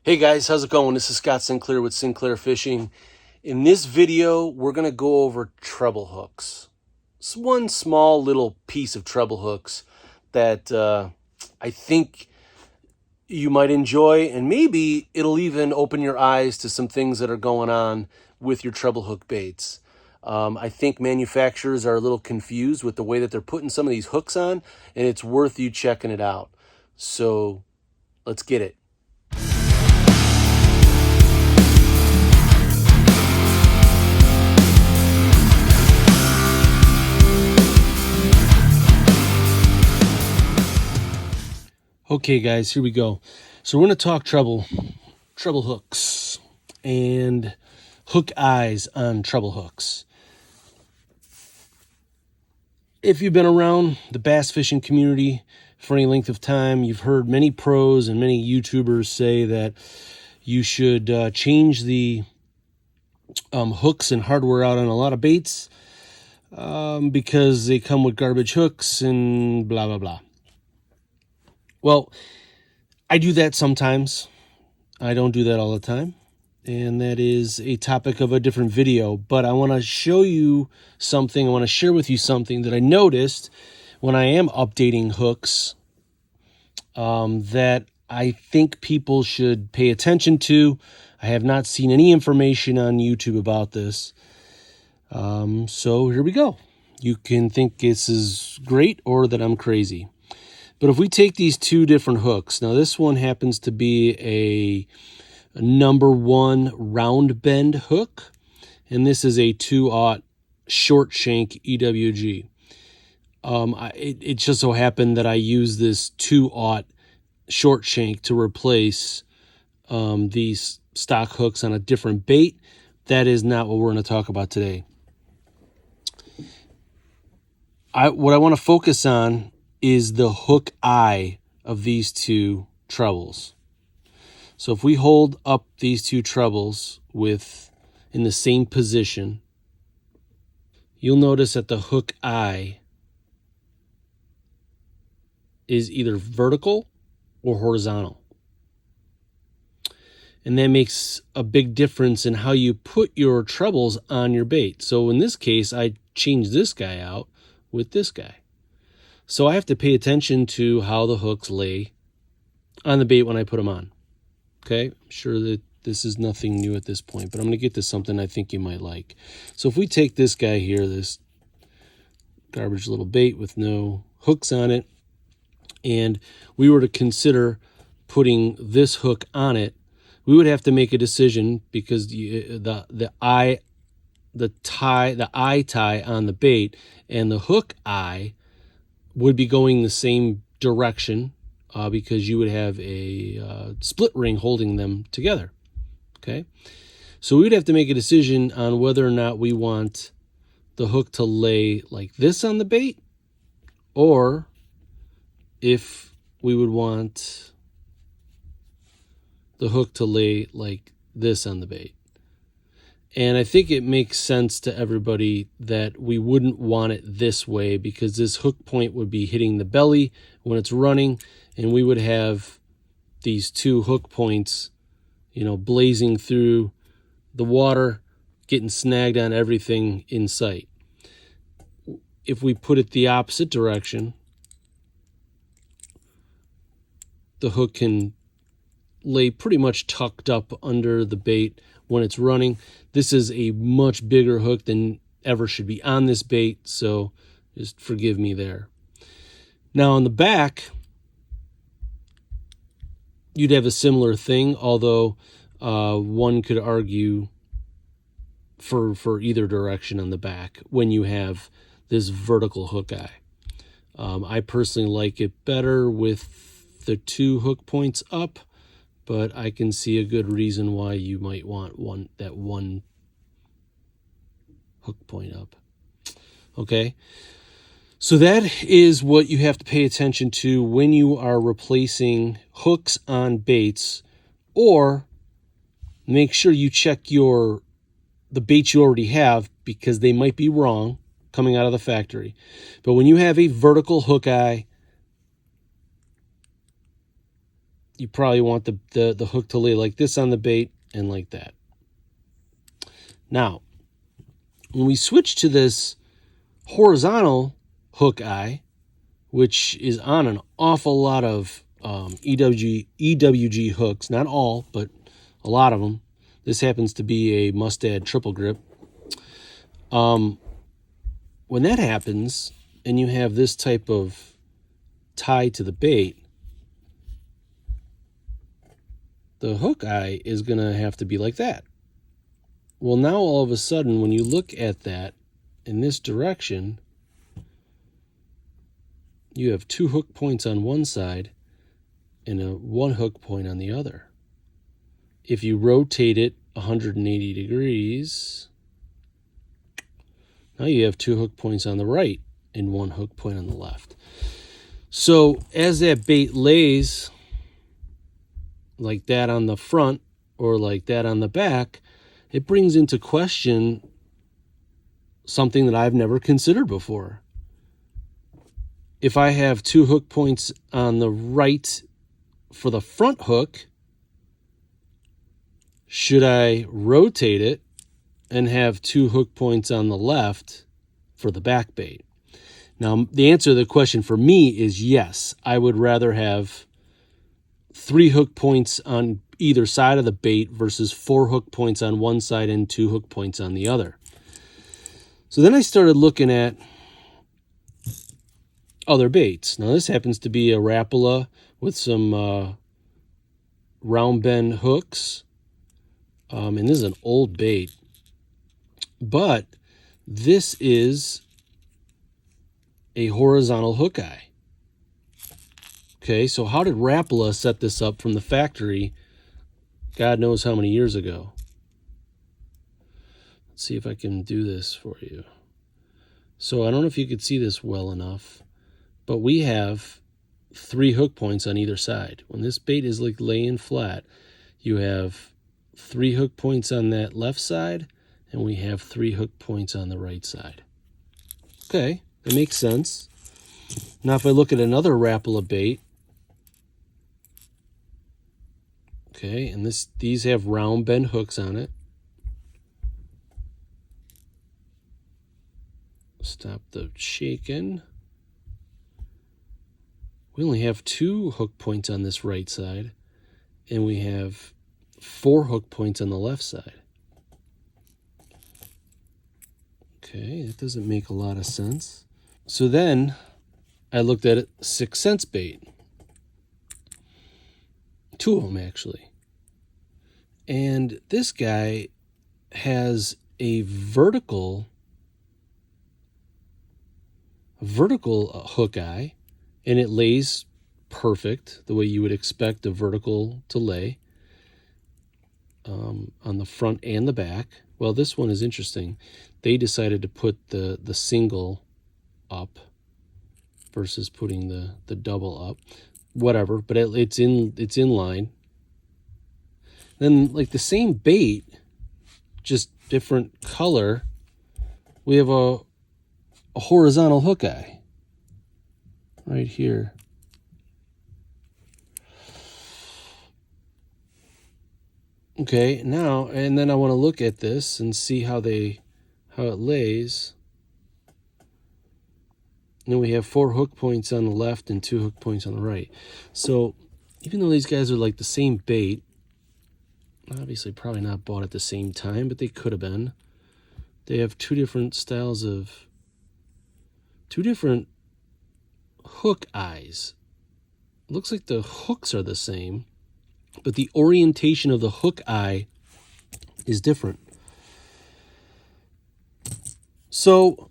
Hey guys, how's it going? This is Scott Sinclair with Sinclair Fishing. In this video, we're going to go over treble hooks. It's one small little piece of treble hooks that I think you might enjoy, and maybe it'll even open your eyes to some things that are going on with your treble hook baits. I think manufacturers are a little confused with the way that they're putting some of these hooks on, and it's worth you checking it out. So let's get it. Okay, guys, here we go. So we're going to talk treble hooks and hook eyes on treble hooks. If you've been around the bass fishing community for any length of time, you've heard many pros and many YouTubers say that you should change the hooks and hardware out on a lot of baits because they come with garbage hooks and blah, blah, blah. Well, I do that sometimes. I don't do that all the time. And that is a topic of a different video. But I want to show you something. I want to share with you something that I noticed when I am updating hooks that I think people should pay attention to. I have not seen any information on YouTube about this. So here we go. You can think this is great or that I'm crazy. But if we take these two different hooks, now this one happens to be a number 1 round bend hook, and this is a 2/0 short shank EWG. It just so happened that I use this 2/0 short shank to replace these stock hooks on a different bait. That is not what we're going to talk about today. What I want to focus on is the hook eye of these two trebles. So if we hold up these two trebles in the same position, you'll notice that the hook eye is either vertical or horizontal. And that makes a big difference in how you put your trebles on your bait. So in this case, I changed this guy out with this guy. So I have to pay attention to how the hooks lay on the bait when I put them on. Okay, I'm sure that this is nothing new at this point, but I'm going to get to something I think you might like. So if we take this guy here, this garbage little bait with no hooks on it, and we were to consider putting this hook on it, we would have to make a decision because the eye tie on the bait and the hook eye would be going the same direction because you would have a split ring holding them together. Okay, so we would have to make a decision on whether or not we want the hook to lay like this on the bait, or if we would want the hook to lay like this on the bait. And I think it makes sense to everybody that we wouldn't want it this way because this hook point would be hitting the belly when it's running, and we would have these two hook points, blazing through the water, getting snagged on everything in sight. If we put it the opposite direction, the hook can lay pretty much tucked up under the bait when it's running. This is a much bigger hook than ever should be on this bait, so just forgive me there. Now on the back, you'd have a similar thing, although one could argue for either direction on the back when you have this vertical hook eye. I personally like it better with the two hook points up, but I can see a good reason why you might want that one hook point up. Okay, so that is what you have to pay attention to when you are replacing hooks on baits, or make sure you check the baits you already have because they might be wrong coming out of the factory. But when you have a vertical hook eye, you probably want the hook to lay like this on the bait and like that. Now, when we switch to this horizontal hook eye, which is on an awful lot of EWG hooks, not all, but a lot of them. This happens to be a Mustad triple grip. When that happens, and you have this type of tie to the bait, the hook eye is going to have to be like that. Well, now all of a sudden, when you look at that in this direction, you have 2 hook points on one side and 1 hook point on the other. If you rotate it 180 degrees, now you have 2 hook points on the right and 1 hook point on the left. So as that bait lays like that on the front or like that on the back, it brings into question something that I've never considered before. If I have 2 hook points on the right for the front hook, should I rotate it and have 2 hook points on the left for the back bait? Now, the answer to the question for me is yes. I would rather have 3 hook points on either side of the bait versus 4 hook points on one side and 2 hook points on the other. So then I started looking at other baits. Now, this happens to be a Rapala with some round bend hooks. And this is an old bait. But this is a horizontal hook eye. Okay, so how did Rapala set this up from the factory God knows how many years ago? Let's see if I can do this for you. So I don't know if you could see this well enough, but we have 3 hook points on either side. When this bait is like laying flat, you have 3 hook points on that left side, and we have 3 hook points on the right side. Okay, that makes sense. Now if I look at another Rapala bait, okay, and these have round bend hooks on it. Stop the shaking. We only have 2 hook points on this right side, and we have 4 hook points on the left side. Okay, that doesn't make a lot of sense. So then I looked at it, 6 cents bait. 2 of them actually. And this guy has a vertical hook eye, and it lays perfect the way you would expect a vertical to lay on the front and the back. Well, this one is interesting. They decided to put the single up versus putting the double up. Whatever, but it's in line. Then, like the same bait, just different color, we have a horizontal hook eye right here. Okay, now, and then I want to look at this and see how it lays. And then we have 4 hook points on the left and 2 hook points on the right. So even though these guys are like the same bait, obviously probably not bought at the same time, but they could have been. They have 2 different styles of, 2 different hook eyes. It looks like the hooks are the same, but the orientation of the hook eye is different. So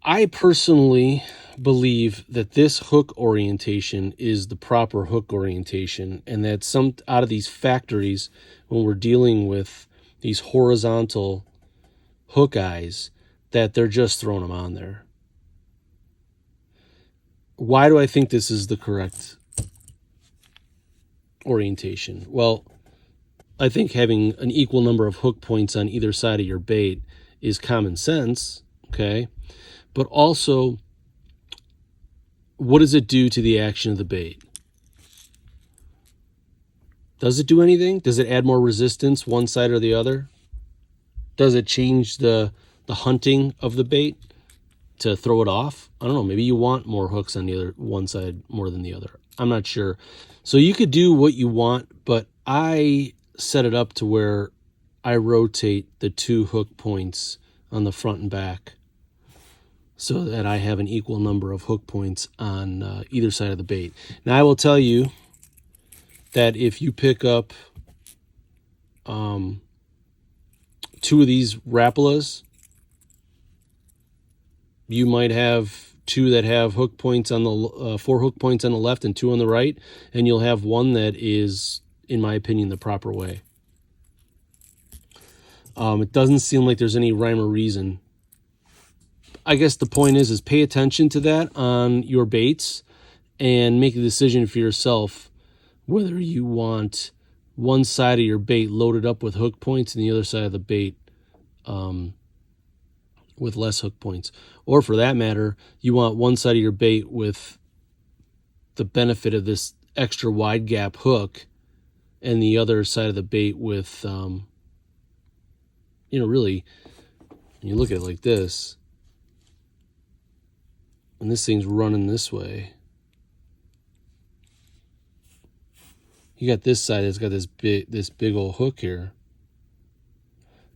I personally believe that this hook orientation is the proper hook orientation, and that some out of these factories, when we're dealing with these horizontal hook eyes, that they're just throwing them on there. Why do I think this is the correct orientation? Well, I think having an equal number of hook points on either side of your bait is common sense, okay? But also, what does it do to the action of the bait? Does it do anything? Does it add more resistance one side or the other? Does it change the hunting of the bait to throw it off? I don't know. Maybe you want more hooks on the other one side more than the other. I'm not sure. So you could do what you want, but I set it up to where I rotate the 2 hook points on the front and back so that I have an equal number of hook points on either side of the bait. Now I will tell you that if you pick up 2 of these Rapalas, you might have 2 that have hook points on the 4 hook points on the left and 2 on the right, and you'll have one that is, in my opinion, the proper way. It doesn't seem like there's any rhyme or reason. I guess the point is pay attention to that on your baits and make a decision for yourself whether you want one side of your bait loaded up with hook points and the other side of the bait with less hook points. Or for that matter, you want one side of your bait with the benefit of this extra wide gap hook and the other side of the bait with, really, when you look at it like this, and this thing's running this way, you got this side that's got this big old hook here.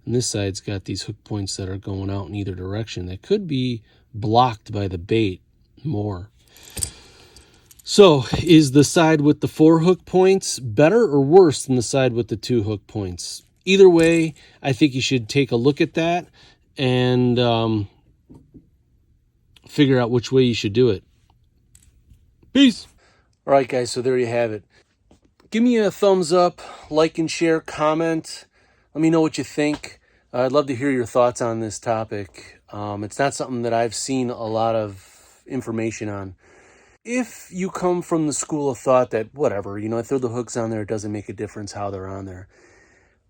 And this side's got these hook points that are going out in either direction that could be blocked by the bait more. So is the side with the 4 hook points better or worse than the side with the 2 hook points? Either way, I think you should take a look at that and figure out which way you should do it. Peace. All right, guys, so there you have it. Give me a thumbs up, like and share, comment. Let me know what you think. I'd love to hear your thoughts on this topic. It's not something that I've seen a lot of information on. If you come from the school of thought that, whatever, I throw the hooks on there, it doesn't make a difference how they're on there.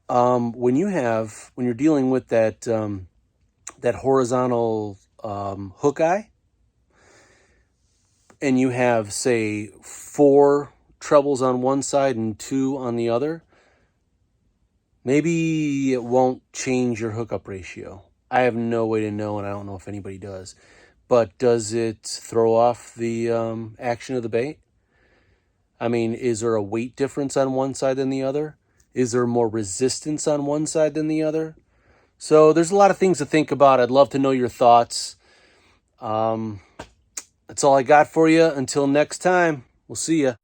When you're dealing with that horizontal hook eye, and you have, say, 4 trebles on one side and 2 on the other, maybe it won't change your hookup ratio. I have no way to know, and I don't know if anybody does. But does it throw off the action of the bait? I mean, is there a weight difference on one side than the other? Is there more resistance on one side than the other? So there's a lot of things to think about. I'd love to know your thoughts. That's all I got for you. Until next time, we'll see you.